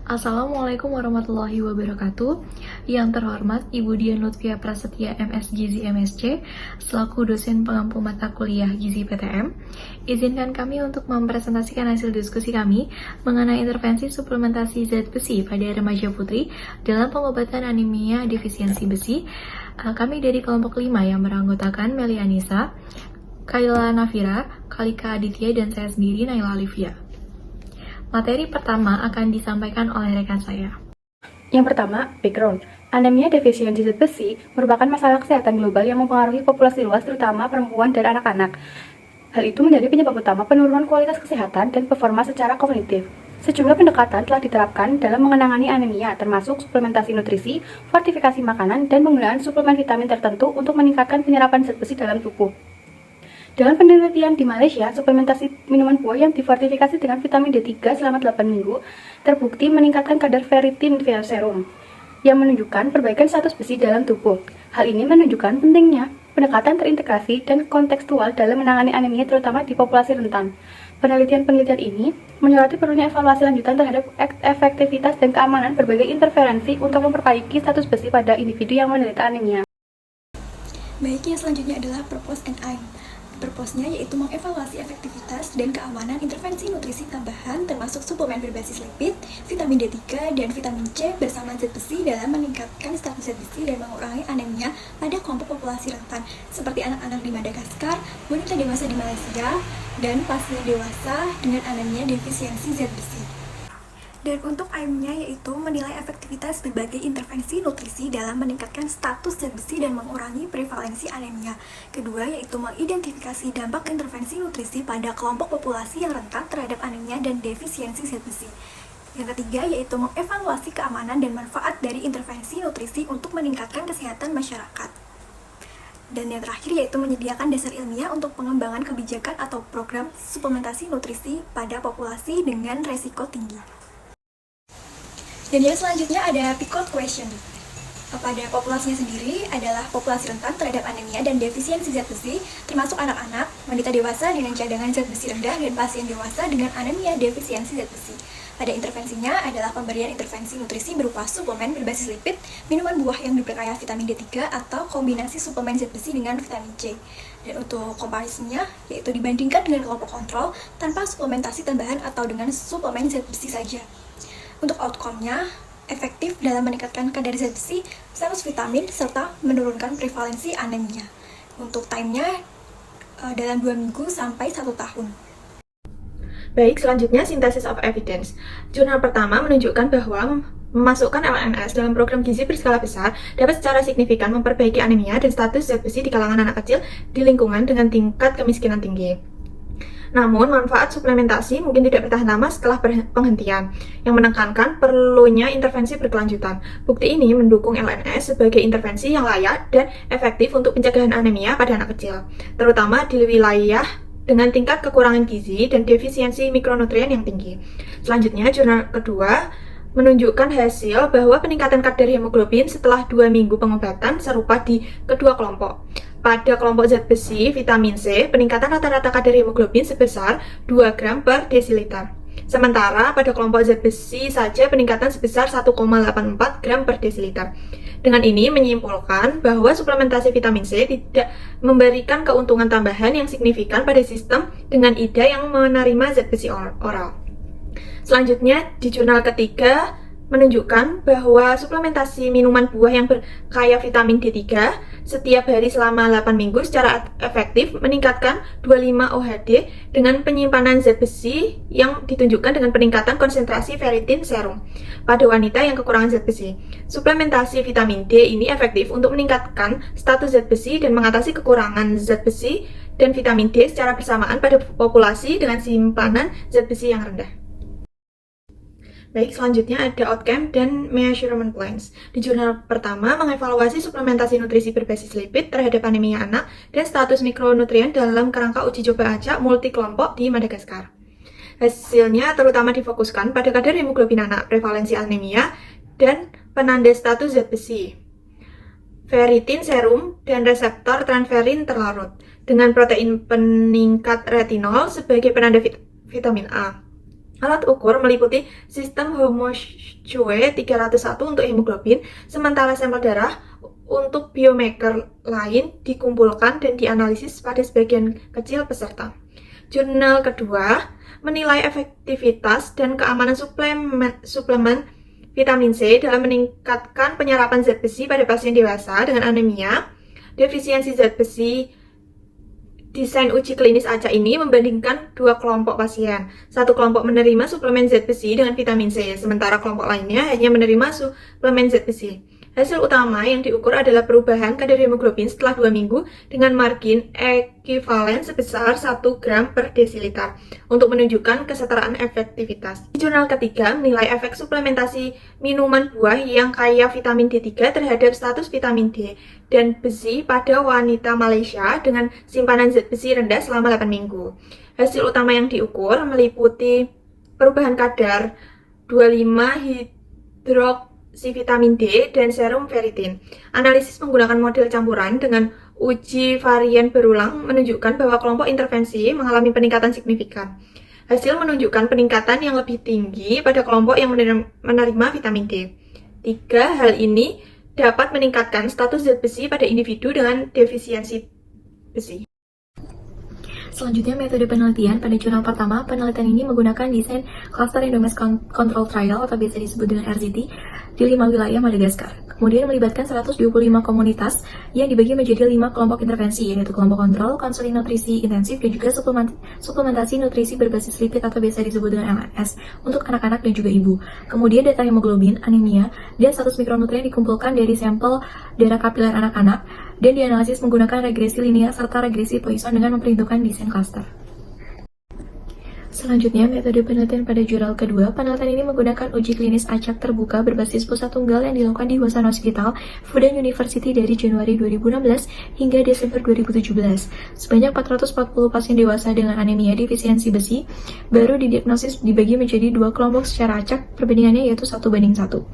Assalamualaikum warahmatullahi wabarakatuh. Yang terhormat Ibu Dian Lutfia Prasetya MS Gizi MSc, selaku dosen pengampu mata kuliah Gizi PTM, izinkan kami untuk mempresentasikan hasil diskusi kami mengenai intervensi suplementasi zat besi pada remaja putri dalam pengobatan anemia defisiensi besi. Kami dari kelompok 5 yang beranggotakan Meli Anissa, Kaila Nafira, Kalika Aditya, dan saya sendiri Naila Alivia. Materi pertama akan disampaikan oleh rekan saya. Yang pertama, background. Anemia defisiensi zat besi merupakan masalah kesehatan global yang mempengaruhi populasi luas, terutama perempuan dan anak-anak. Hal itu menjadi penyebab utama penurunan kualitas kesehatan dan performa secara kognitif. Sejumlah pendekatan telah diterapkan dalam menangani anemia, termasuk suplementasi nutrisi, fortifikasi makanan, dan penggunaan suplemen vitamin tertentu untuk meningkatkan penyerapan zat besi dalam tubuh. Dalam penelitian di Malaysia, suplementasi minuman buah yang difortifikasi dengan vitamin D3 selama 8 minggu terbukti meningkatkan kadar ferritin via serum, yang menunjukkan perbaikan status besi dalam tubuh. Hal ini menunjukkan pentingnya pendekatan terintegrasi dan kontekstual dalam menangani anemia, terutama di populasi rentan. Penelitian-penelitian ini menyoroti perlunya evaluasi lanjutan terhadap efektivitas dan keamanan berbagai interferensi untuk memperbaiki status besi pada individu yang menderita anemia. Baik, yang selanjutnya adalah purpose and aim. Purpose-nya yaitu mengevaluasi efektivitas dan keamanan intervensi nutrisi tambahan termasuk suplemen berbasis lipid, vitamin D3, dan vitamin C bersama zat besi dalam meningkatkan status zat besi dan mengurangi anemia pada kelompok populasi rentan seperti anak-anak di Madagaskar, wanita dewasa di Malaysia, dan pasien dewasa dengan anemia defisiensi zat besi. Dan untuk aimnya yaitu menilai efektivitas berbagai intervensi nutrisi dalam meningkatkan status zat besi dan mengurangi prevalensi anemia. Kedua yaitu mengidentifikasi dampak intervensi nutrisi pada kelompok populasi yang rentan terhadap anemia dan defisiensi zat besi. Yang ketiga yaitu mengevaluasi keamanan dan manfaat dari intervensi nutrisi untuk meningkatkan kesehatan masyarakat. Dan yang terakhir yaitu menyediakan dasar ilmiah untuk pengembangan kebijakan atau program suplementasi nutrisi pada populasi dengan resiko tinggi. Dan yang selanjutnya ada picot question. Pada populasinya sendiri adalah populasi rentan terhadap anemia dan defisiensi zat besi, termasuk anak-anak, wanita dewasa dengan cadangan zat besi rendah, dan pasien dewasa dengan anemia defisiensi zat besi. Pada intervensinya adalah pemberian intervensi nutrisi berupa suplemen berbasis lipid, minuman buah yang berkaya vitamin D3, atau kombinasi suplemen zat besi dengan vitamin C. Dan untuk komparisinya, yaitu dibandingkan dengan kelompok kontrol tanpa suplementasi tambahan atau dengan suplemen zat besi saja. Untuk outcome-nya, efektif dalam meningkatkan kadar zat besi, status vitamin, serta menurunkan prevalensi anemia. Untuk time-nya dalam 2 minggu sampai 1 tahun. Baik, selanjutnya synthesis of evidence. Jurnal pertama menunjukkan bahwa memasukkan LNS dalam program gizi berskala besar dapat secara signifikan memperbaiki anemia dan status zat besi di kalangan anak kecil di lingkungan dengan tingkat kemiskinan tinggi. Namun, manfaat suplementasi mungkin tidak bertahan lama setelah penghentian, yang menekankan perlunya intervensi berkelanjutan. Bukti ini mendukung LNS sebagai intervensi yang layak dan efektif untuk pencegahan anemia pada anak kecil, terutama di wilayah dengan tingkat kekurangan gizi dan defisiensi mikronutrien yang tinggi. Selanjutnya, jurnal kedua menunjukkan hasil bahwa peningkatan kadar hemoglobin setelah 2 minggu pengobatan serupa di kedua kelompok. Pada kelompok zat besi, vitamin C, peningkatan rata-rata kadar hemoglobin sebesar 2 gram per desiliter. Sementara pada kelompok zat besi saja peningkatan sebesar 1,84 gram per desiliter. Dengan ini menyimpulkan bahwa suplementasi vitamin C tidak memberikan keuntungan tambahan yang signifikan pada sistem dengan IDA yang menerima zat besi oral. Selanjutnya, di jurnal ketiga menunjukkan bahwa suplementasi minuman buah yang berkaya vitamin D3 setiap hari selama 8 minggu secara efektif meningkatkan 25 OHD dengan penyimpanan zat besi yang ditunjukkan dengan peningkatan konsentrasi ferritin serum pada wanita yang kekurangan zat besi. Suplementasi vitamin D ini efektif untuk meningkatkan status zat besi dan mengatasi kekurangan zat besi dan vitamin D secara bersamaan pada populasi dengan simpanan zat besi yang rendah. Baik, selanjutnya ada outcome dan measurement plans. Di jurnal pertama mengevaluasi suplementasi nutrisi berbasis lipid terhadap anemia anak dan status mikronutrien dalam kerangka uji coba acak multi kelompok di Madagaskar. Hasilnya terutama difokuskan pada kadar hemoglobin anak, prevalensi anemia, dan penanda status zat besi, ferritin serum, dan reseptor transferin terlarut, dengan protein peningkat retinol sebagai penanda vitamin A. Alat ukur meliputi sistem Homochoe 301 untuk hemoglobin, sementara sampel darah untuk biomarker lain dikumpulkan dan dianalisis pada sebagian kecil peserta. Jurnal kedua menilai efektivitas dan keamanan suplemen vitamin C dalam meningkatkan penyerapan zat besi pada pasien dewasa dengan anemia defisiensi zat besi. Desain uji klinis acak ini membandingkan dua kelompok pasien. Satu kelompok menerima suplemen zat besi dengan vitamin C, sementara kelompok lainnya hanya menerima suplemen zat besi. Hasil utama yang diukur adalah perubahan kadar hemoglobin setelah 2 minggu dengan margin ekivalen sebesar 1 gram per desiliter untuk menunjukkan kesetaraan efektivitas. Jurnal ketiga menilai efek suplementasi minuman buah yang kaya vitamin D3 terhadap status vitamin D dan besi pada wanita Malaysia dengan simpanan zat besi rendah selama 8 minggu. Hasil utama yang diukur meliputi perubahan kadar 25-hidroksi vitamin D dan serum ferritin. Analisis menggunakan model campuran dengan uji varian berulang menunjukkan bahwa kelompok intervensi mengalami peningkatan signifikan. Hasil menunjukkan peningkatan yang lebih tinggi pada kelompok yang menerima vitamin D. 3 hal ini dapat meningkatkan status zat besi pada individu dengan defisiensi besi. Selanjutnya, metode penelitian. Pada jurnal pertama, penelitian ini menggunakan desain Cluster Randomized Control Trial atau biasa disebut dengan RCT di 5 wilayah Madagaskar. Kemudian melibatkan 125 komunitas yang dibagi menjadi 5 kelompok intervensi, yaitu kelompok kontrol, konseling nutrisi intensif, dan juga suplementasi nutrisi berbasis lipid atau biasa disebut dengan LNS untuk anak-anak dan juga ibu. Kemudian data hemoglobin, anemia, dan status mikronutrien dikumpulkan dari sampel darah kapiler anak-anak dan dianalisis menggunakan regresi linear serta regresi Poisson dengan memperhitungkan desain cluster. Selanjutnya, metode penelitian pada jurnal kedua. Penelitian ini menggunakan uji klinis acak terbuka berbasis pusat tunggal yang dilakukan di Hosan Hospital, Fudan University dari Januari 2016 hingga Desember 2017. Sebanyak 440 pasien dewasa dengan anemia defisiensi besi baru didiagnosis dibagi menjadi 2 kelompok secara acak, perbandingannya yaitu 1:1.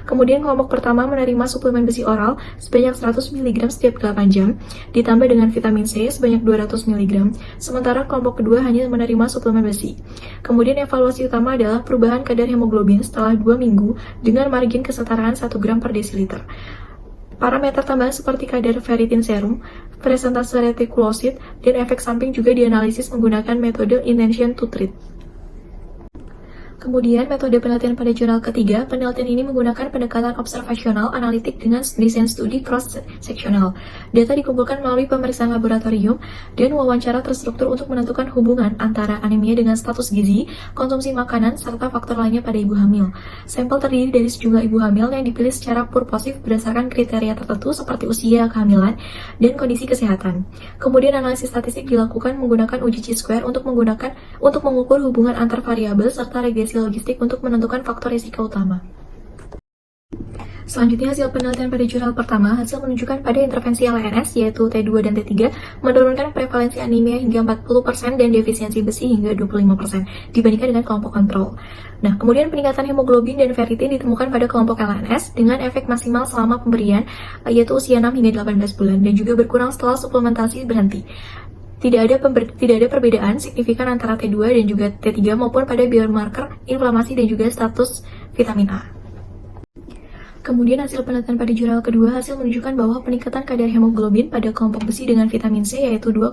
Kemudian kelompok pertama menerima suplemen besi oral sebanyak 100 mg setiap 8 jam, ditambah dengan vitamin C sebanyak 200 mg, sementara kelompok kedua hanya menerima suplemen besi. Kemudian evaluasi utama adalah perubahan kadar hemoglobin setelah 2 minggu dengan margin kesetaraan 1 gram per desiliter. Parameter tambahan seperti kadar ferritin serum, presentase retikulosit, dan efek samping juga dianalisis menggunakan metode intention to treat. Kemudian, metode penelitian pada jurnal ketiga, penelitian ini menggunakan pendekatan observasional analitik dengan desain studi cross-sectional. Data dikumpulkan melalui pemeriksaan laboratorium dan wawancara terstruktur untuk menentukan hubungan antara anemia dengan status gizi, konsumsi makanan, serta faktor lainnya pada ibu hamil. Sampel terdiri dari sejumlah ibu hamil yang dipilih secara purposif berdasarkan kriteria tertentu seperti usia kehamilan dan kondisi kesehatan. Kemudian analisis statistik dilakukan menggunakan uji chi-square untuk mengukur hubungan antar variabel serta regresi logistik untuk menentukan faktor risiko utama. Selanjutnya, hasil penelitian pada jurnal pertama, hasil menunjukkan pada intervensi LNS yaitu T2 dan T3 menurunkan prevalensi anemia hingga 40% dan defisiensi besi hingga 25% dibandingkan dengan kelompok kontrol. Nah, kemudian peningkatan hemoglobin dan ferritin ditemukan pada kelompok LNS dengan efek maksimal selama pemberian yaitu usia 6 hingga 18 bulan dan juga berkurang setelah suplementasi berhenti. Tidak ada perbedaan signifikan antara T2 dan juga T3 maupun pada biomarker inflamasi dan juga status vitamin A. Kemudian hasil penelitian pada jurnal kedua, hasil menunjukkan bahwa peningkatan kadar hemoglobin pada kelompok besi dengan vitamin C yaitu 2,00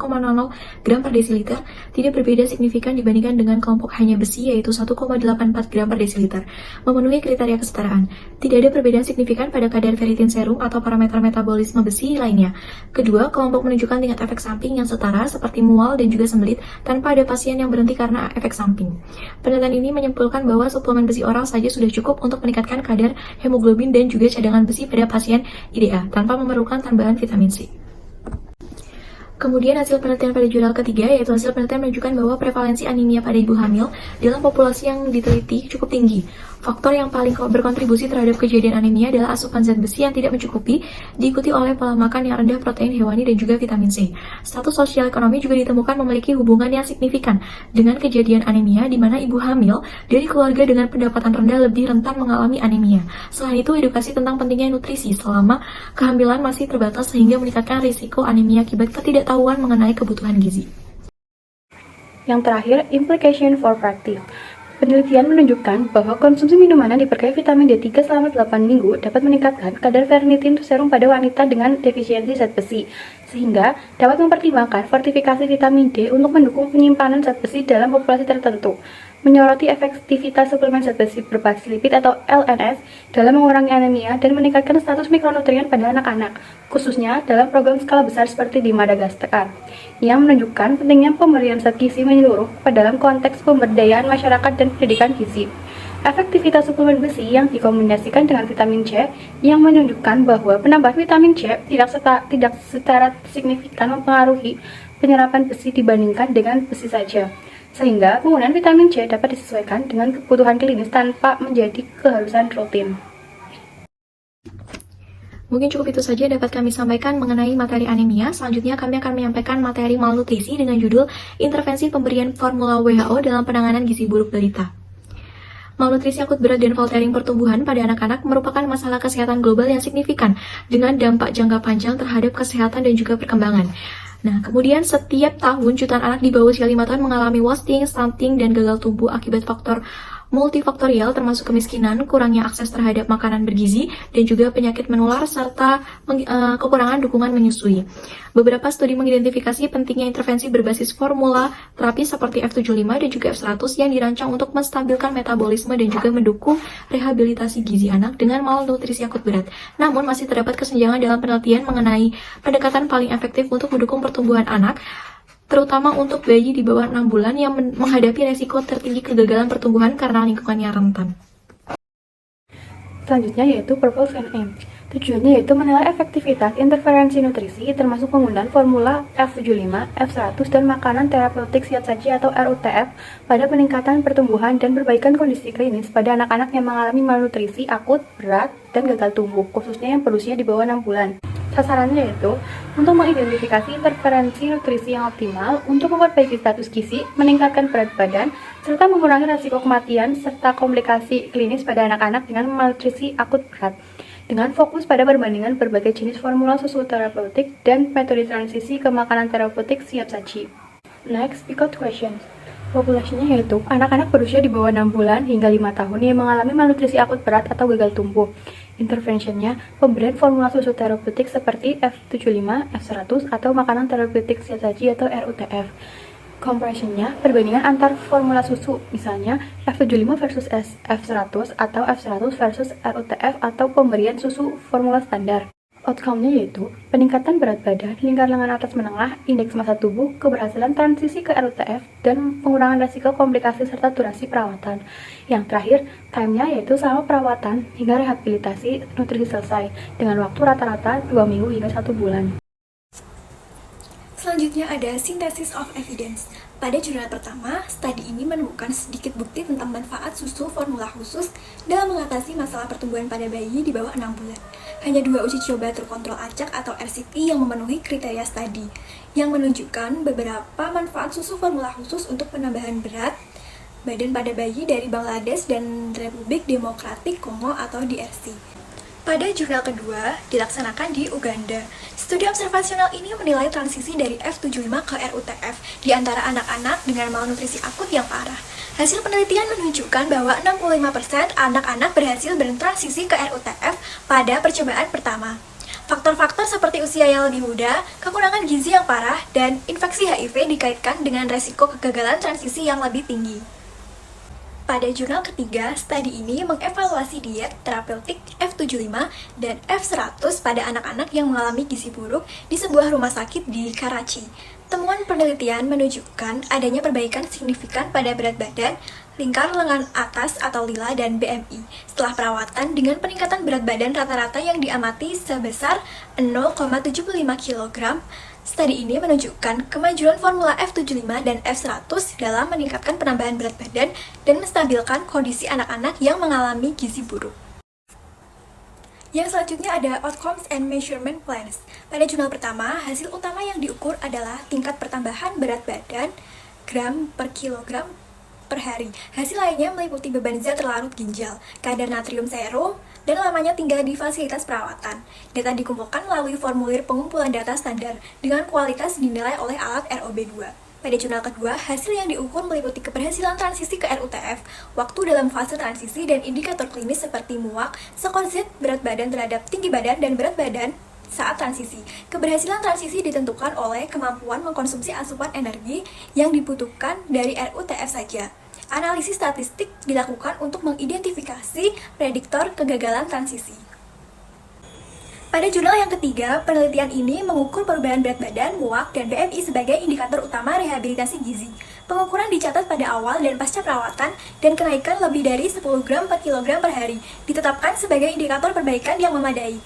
gram per desiliter tidak berbeda signifikan dibandingkan dengan kelompok hanya besi yaitu 1,84 gram per desiliter, memenuhi kriteria kesetaraan. Tidak ada perbedaan signifikan pada kadar ferritin serum atau parameter metabolisme besi lainnya. Kedua, kelompok menunjukkan tingkat efek samping yang setara seperti mual dan juga sembelit tanpa ada pasien yang berhenti karena efek samping. Penelitian ini menyimpulkan bahwa suplemen besi oral saja sudah cukup untuk meningkatkan kadar hemoglobin dan juga cadangan besi pada pasien IDA tanpa memerlukan tambahan vitamin C. Kemudian hasil penelitian pada jurnal ketiga yaitu hasil penelitian menunjukkan bahwa prevalensi anemia pada ibu hamil dalam populasi yang diteliti cukup tinggi. Faktor yang paling berkontribusi terhadap kejadian anemia adalah asupan zat besi yang tidak mencukupi, diikuti oleh pola makan yang rendah protein hewani dan juga vitamin C. Status sosial ekonomi juga ditemukan memiliki hubungan yang signifikan dengan kejadian anemia, di mana ibu hamil dari keluarga dengan pendapatan rendah lebih rentan mengalami anemia. Selain itu, edukasi tentang pentingnya nutrisi selama kehamilan masih terbatas sehingga meningkatkan risiko anemia akibat ketidaktahuan mengenai kebutuhan gizi. Yang terakhir, implication for practice. Penelitian menunjukkan bahwa konsumsi minuman yang diperkaya vitamin D3 selama 8 minggu dapat meningkatkan kadar ferritin serum pada wanita dengan defisiensi zat besi, sehingga dapat mempertimbangkan fortifikasi vitamin D untuk mendukung penyimpanan zat besi dalam populasi tertentu. Menyoroti efektivitas suplemen zat besi berbasis lipid atau LNS dalam mengurangi anemia dan meningkatkan status mikronutrien pada anak-anak, khususnya dalam program skala besar seperti di Madagaskar, yang menunjukkan pentingnya pemberian zat gizi menyeluruh pada dalam konteks pemberdayaan masyarakat dan pendidikan gizi. Efektivitas suplemen besi yang dikombinasikan dengan vitamin C yang menunjukkan bahwa penambahan vitamin C tidak secara signifikan mempengaruhi penyerapan besi dibandingkan dengan besi saja, sehingga penggunaan vitamin C dapat disesuaikan dengan kebutuhan klinis tanpa menjadi keharusan rutin. Mungkin cukup itu saja dapat kami sampaikan mengenai materi anemia. Selanjutnya kami akan menyampaikan materi malnutrisi dengan judul Intervensi Pemberian Formula WHO dalam Penanganan Gizi Buruk Balita. Malnutrisi akut berat dan faltering pertumbuhan pada anak-anak merupakan masalah kesehatan global yang signifikan dengan dampak jangka panjang terhadap kesehatan dan juga perkembangan. Nah, kemudian setiap tahun jutaan anak di bawah usia 5 tahun mengalami wasting, stunting, dan gagal tumbuh akibat faktor multifaktorial termasuk kemiskinan, kurangnya akses terhadap makanan bergizi, dan juga penyakit menular serta kekurangan dukungan menyusui. Beberapa studi mengidentifikasi pentingnya intervensi berbasis formula terapi seperti F75 dan juga F100 yang dirancang untuk menstabilkan metabolisme dan juga mendukung rehabilitasi gizi anak dengan malnutrisi akut berat. Namun masih terdapat kesenjangan dalam penelitian mengenai pendekatan paling efektif untuk mendukung pertumbuhan anak, terutama untuk bayi di bawah 6 bulan yang menghadapi resiko tertinggi kegagalan pertumbuhan karena lingkungannya rentan. Selanjutnya yaitu Purpose and Aim. Tujuannya yaitu menilai efektivitas interferensi nutrisi termasuk penggunaan formula F75, F100, dan makanan terapeutik siap saji atau RUTF pada peningkatan pertumbuhan dan perbaikan kondisi klinis pada anak-anak yang mengalami malnutrisi akut, berat, dan gagal tumbuh, khususnya yang berusia di bawah 6 bulan. Sasarannya yaitu untuk mengidentifikasi interferensi nutrisi yang optimal untuk memperbaiki status gizi, meningkatkan berat badan, serta mengurangi risiko kematian serta komplikasi klinis pada anak-anak dengan malnutrisi akut berat, dengan fokus pada perbandingan berbagai jenis formula susu terapeutik dan metode transisi ke makanan terapeutik siap saji. Next, pick-out questions. Populasinya yaitu anak-anak berusia di bawah 6 bulan hingga 5 tahun yang mengalami malnutrisi akut berat atau gagal tumbuh. Interventionnya, pemberian formula susu terapeutik seperti F75, F100, atau makanan terapeutik siap saji atau RUTF. Comparisonnya, perbandingan antar formula susu, misalnya F75 versus F100 atau F100 versus RUTF atau pemberian susu formula standar. Outcome-nya yaitu peningkatan berat badan, lingkar lengan atas menengah, indeks massa tubuh, keberhasilan transisi ke RUTF, dan pengurangan risiko komplikasi serta durasi perawatan. Yang terakhir, time-nya yaitu selama perawatan hingga rehabilitasi nutrisi selesai, dengan waktu rata-rata 2 minggu hingga 1 bulan. Selanjutnya ada Synthesis of Evidence. Pada jurnal pertama, studi ini menemukan sedikit bukti tentang manfaat susu formula khusus dalam mengatasi masalah pertumbuhan pada bayi di bawah 6 bulan. Hanya 2 uji coba terkontrol acak atau RCT yang memenuhi kriteria studi, yang menunjukkan beberapa manfaat susu formula khusus untuk penambahan berat badan pada bayi dari Bangladesh dan Republik Demokratik Kongo atau DRC. Pada jurnal kedua, dilaksanakan di Uganda. Studi observasional ini menilai transisi dari F75 ke RUTF di antara anak-anak dengan malnutrisi akut yang parah. Hasil penelitian menunjukkan bahwa 65% anak-anak berhasil bertransisi ke RUTF pada percobaan pertama. Faktor-faktor seperti usia yang lebih muda, kekurangan gizi yang parah, dan infeksi HIV dikaitkan dengan resiko kegagalan transisi yang lebih tinggi. Pada jurnal ketiga, studi ini mengevaluasi diet terapeutik F75 dan F100 pada anak-anak yang mengalami gizi buruk di sebuah rumah sakit di Karachi. Temuan penelitian menunjukkan adanya perbaikan signifikan pada berat badan, lingkar lengan atas atau lila, dan BMI setelah perawatan dengan peningkatan berat badan rata-rata yang diamati sebesar 0,75 kg. Studi ini menunjukkan kemajuan formula F75 dan F100 dalam meningkatkan penambahan berat badan dan menstabilkan kondisi anak-anak yang mengalami gizi buruk. Yang selanjutnya ada Outcomes and Measurement Plans. Pada jurnal pertama, hasil utama yang diukur adalah tingkat pertambahan berat badan gram per kilogram per hari. Hasil lainnya meliputi beban zat terlarut ginjal, kadar natrium serum, dan lamanya tinggal di fasilitas perawatan. Data dikumpulkan melalui formulir pengumpulan data standar dengan kualitas dinilai oleh alat ROB2. Pada jurnal kedua, hasil yang diukur meliputi keberhasilan transisi ke RUTF, waktu dalam fase transisi, dan indikator klinis seperti muak, skor Z, berat badan terhadap tinggi badan, dan berat badan saat transisi. Keberhasilan transisi ditentukan oleh kemampuan mengkonsumsi asupan energi yang dibutuhkan dari RUTF saja. Analisis statistik dilakukan untuk mengidentifikasi prediktor kegagalan transisi. Pada jurnal yang ketiga, penelitian ini mengukur perubahan berat badan, muak, dan BMI sebagai indikator utama rehabilitasi gizi. Pengukuran dicatat pada awal dan pasca perawatan, dan kenaikan lebih dari 10 gram per kilogram per hari ditetapkan sebagai indikator perbaikan yang memadai.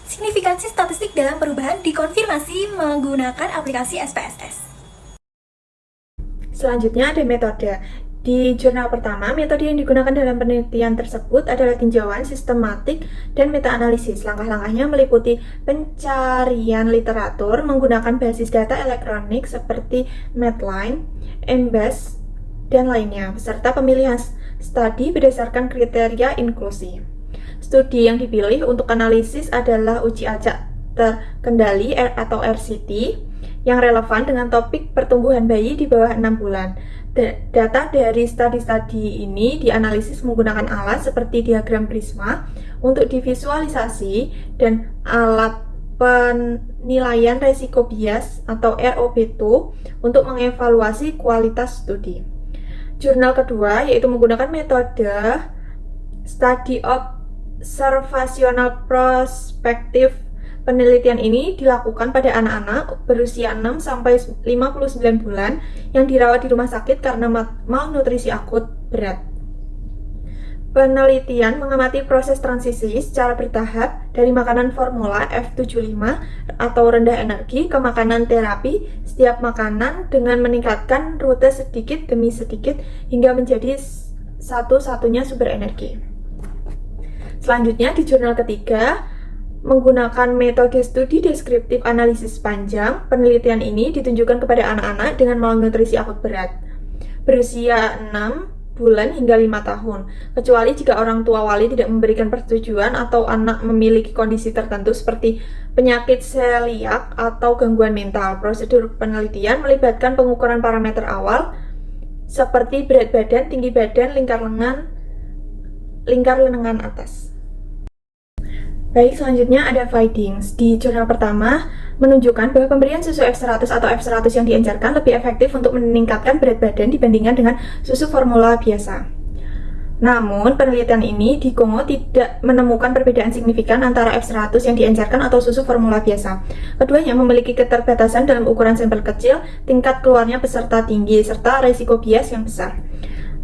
Signifikansi statistik dalam perubahan dikonfirmasi menggunakan aplikasi SPSS. Selanjutnya ada metode. Di jurnal pertama, metode yang digunakan dalam penelitian tersebut adalah tinjauan sistematik dan meta-analisis. Langkah-langkahnya meliputi pencarian literatur menggunakan basis data elektronik seperti Medline, Embase, dan lainnya, beserta pemilihan studi berdasarkan kriteria inklusi. Studi yang dipilih untuk analisis adalah uji acak terkendali atau RCT yang relevan dengan topik pertumbuhan bayi di bawah 6 bulan. Data dari studi-studi ini dianalisis menggunakan alat seperti diagram prisma untuk divisualisasi dan alat penilaian resiko bias atau ROB2 untuk mengevaluasi kualitas studi. Jurnal kedua yaitu menggunakan metode Study Observational Prospective. Penelitian ini dilakukan pada anak-anak berusia 6 sampai 59 bulan yang dirawat di rumah sakit karena malnutrisi akut berat. Penelitian mengamati proses transisi secara bertahap dari makanan formula F75 atau rendah energi ke makanan terapi setiap makanan dengan meningkatkan rute sedikit demi sedikit hingga menjadi satu-satunya sumber energi. Selanjutnya di jurnal ketiga, menggunakan metode studi deskriptif analisis panjang, penelitian ini ditunjukkan kepada anak-anak dengan malnutrisi akut berat berusia 6 bulan hingga 5 tahun, kecuali jika orang tua wali tidak memberikan persetujuan atau anak memiliki kondisi tertentu seperti penyakit seliak atau gangguan mental. Prosedur penelitian melibatkan pengukuran parameter awal seperti berat badan, tinggi badan, lingkar lengan atas. Baik, selanjutnya ada findings. Di jurnal pertama menunjukkan bahwa pemberian susu F100 atau F100 yang diencerkan lebih efektif untuk meningkatkan berat badan dibandingkan dengan susu formula biasa. Namun, penelitian ini di Kongo tidak menemukan perbedaan signifikan antara F100 yang diencerkan atau susu formula biasa. Keduanya memiliki keterbatasan dalam ukuran sampel kecil, tingkat keluarnya peserta tinggi, serta resiko bias yang besar.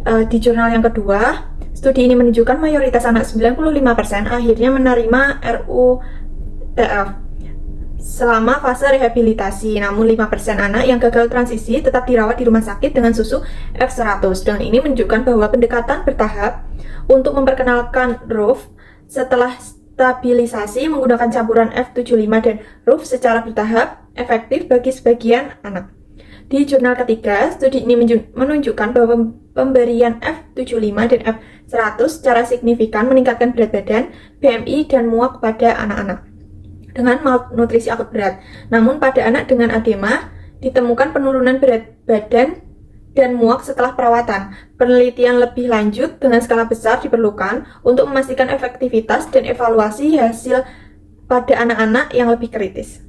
Di jurnal yang kedua, studi ini menunjukkan mayoritas anak 95% akhirnya menerima RUTF selama fase rehabilitasi, namun 5% anak yang gagal transisi tetap dirawat di rumah sakit dengan susu F100. Dan ini menunjukkan bahwa pendekatan bertahap untuk memperkenalkan RUF setelah stabilisasi menggunakan campuran F75 dan RUF secara bertahap efektif bagi sebagian anak. Di jurnal ketiga, studi ini menunjukkan bahwa pemberian F75 dan F100 secara signifikan meningkatkan berat badan, BMI, dan muak pada anak-anak dengan malnutrisi akut berat. Namun pada anak dengan edema ditemukan penurunan berat badan dan muak setelah perawatan. Penelitian lebih lanjut dengan skala besar diperlukan untuk memastikan efektivitas dan evaluasi hasil pada anak-anak yang lebih kritis.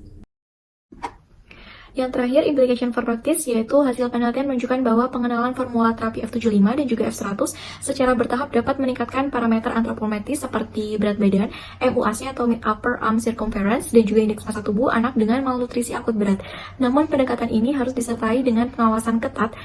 Yang terakhir, implication for practice, yaitu hasil penelitian menunjukkan bahwa pengenalan formula terapi F75 dan juga F100 secara bertahap dapat meningkatkan parameter antropometris seperti berat badan, MUAC atau upper arm circumference, dan juga indeks massa tubuh anak dengan malnutrisi akut berat. Namun, pendekatan ini harus disertai dengan pengawasan ketat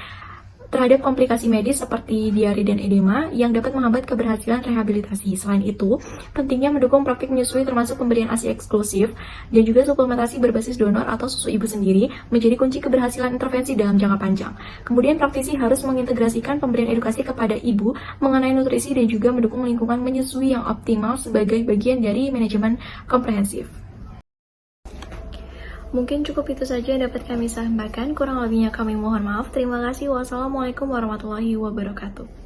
terhadap komplikasi medis seperti diare dan edema yang dapat menghambat keberhasilan rehabilitasi. Selain itu, pentingnya mendukung praktik menyusui termasuk pemberian ASI eksklusif dan juga suplementasi berbasis donor atau susu ibu sendiri menjadi kunci keberhasilan intervensi dalam jangka panjang. Kemudian praktisi harus mengintegrasikan pemberian edukasi kepada ibu mengenai nutrisi dan juga mendukung lingkungan menyusui yang optimal sebagai bagian dari manajemen komprehensif. Mungkin cukup itu saja yang dapat kami sampaikan. Kurang lebihnya kami mohon maaf. Terima kasih. Wassalamualaikum warahmatullahi wabarakatuh.